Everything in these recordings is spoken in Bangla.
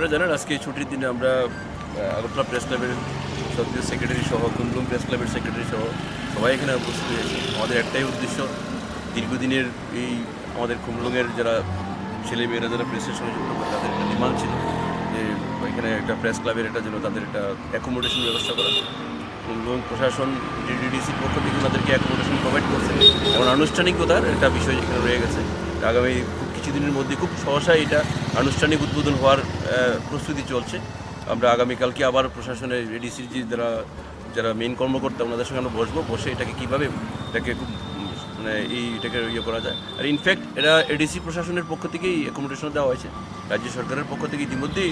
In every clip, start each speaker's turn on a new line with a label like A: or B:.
A: আপনারা জানেন আজকে ছুটির দিনে আমরা আগরতলা প্রেস ক্লাবের সক্রিয় সেক্রেটারি সহ কুমলুং প্রেস ক্লাবের সেক্রেটারি সহ সবাই এখানে উপস্থিত হয়েছি। আমাদের একটাই উদ্দেশ্য, দীর্ঘদিনের এই আমাদের কুমলুংয়ের যারা ছেলেমেয়েরা যারা প্রেসের সঙ্গে যুক্ত করে তাদের একটা ডিমান্ড ছিল যে এখানে একটা প্রেস ক্লাবের একটা জন্য তাদের একটা অ্যাকোমোডেশন ব্যবস্থা করা। কুমলুং প্রশাসন ডিডিডিসির পক্ষ থেকে ওনাদেরকে অ্যাকোমোডেশন প্রোভাইড করছে। এখন আনুষ্ঠানিকতার একটা বিষয় এখানে রয়ে গেছে। আগামী খুব কিছুদিনের মধ্যে খুব সহসাই এটা আনুষ্ঠানিক উদ্বোধন হওয়ার প্রস্তুতি চলছে। আমরা আগামীকালকে আবার প্রশাসনের এডিসির যারা মেইন কর্মকর্তা ওনাদের সঙ্গে আমরা বসে এটাকে কীভাবে এটাকে খুব এটাকে করা যায়। আর ইনফ্যাক্ট এটা এডিসি প্রশাসনের পক্ষ থেকেই অ্যাকোমোডেশন দেওয়া হয়েছে। রাজ্য সরকারের পক্ষ থেকে ইতিমধ্যেই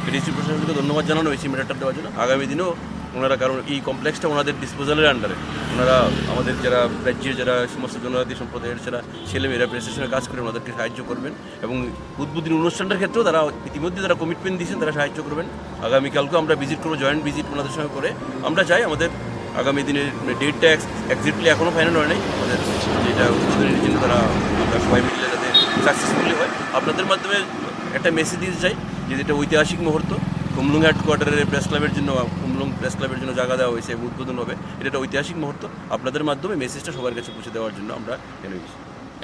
A: এডিসি প্রশাসনকে ধন্যবাদ জানানো হয়েছে ম্যাটারটা দেওয়ার জন্য। আগামী দিনেও ওনারা, কারণ এই কমপ্লেক্সটা ওনাদের ডিসপোজালের আন্ডারে, ওনারা আমাদের যারা রাজ্যের যারা সমস্ত জনজাতি সম্প্রদায়ের যারা ছেলেমেয়েরা প্রেসের সঙ্গে কাজ করে ওনাদেরকে সাহায্য করবেন এবং উদ্বোধনী অনুষ্ঠানটার ক্ষেত্রেও তারা ইতিমধ্যে তারা কমিটমেন্ট দিয়েছেন, তারা সাহায্য করবেন। আগামীকালকেও আমরা ভিজিট করবো, জয়েন্ট ভিজিট ওনাদের সঙ্গে করে। আমরা চাই আমাদের আগামী দিনের ডেটটা এক্সাক্টলি এখনও ফাইনাল হয় নাই, আমাদের যেটা উদ্বোধনের জন্য তারা আমরা সবাই মিলে যাতে সাকসেসফুলি হয়। আপনাদের মাধ্যমে একটা মেসেজ দিতে চাই যে এটা ঐতিহাসিক মুহূর্ত। কুমলুং হেডকোয়ার্টারের প্রেস ক্লাবের জন্য, কুমলুং প্রেস ক্লাবের জন্য জায়গা দেওয়া হয়েছে, উদ্বোধন হবে। এটা একটা ঐতিহাসিক মুহূর্ত। আপনাদের মাধ্যমে মেসেজটা সবার কাছে পৌঁছে দেওয়ার জন্য আমরা এনেছি।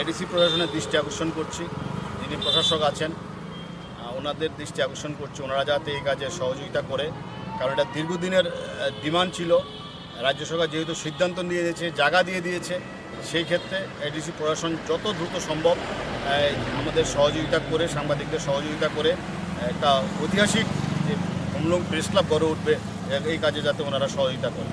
B: এডিসি প্রশাসনের দৃষ্টি আকর্ষণ করছি, যিনি প্রশাসক আছেন ওনাদের দৃষ্টি আকর্ষণ করছি, ওনারা যাতে এই কাজে সহযোগিতা করে, কারণ এটা দীর্ঘদিনের ডিমান্ড ছিল। রাজ্য সরকার যেহেতু সিদ্ধান্ত নিয়ে দিয়েছে, জায়গা দিয়ে দিয়েছে, সেই ক্ষেত্রে এডিসি প্রশাসন যত দ্রুত সম্ভব আমাদের সহযোগিতা করে, সাংবাদিকদের সহযোগিতা করে একটা ঐতিহাসিক যে কুমলুং প্রেস ক্লাব গড়ে উঠবে, এই কাজে যাতে ওনারা সহযোগিতা করে।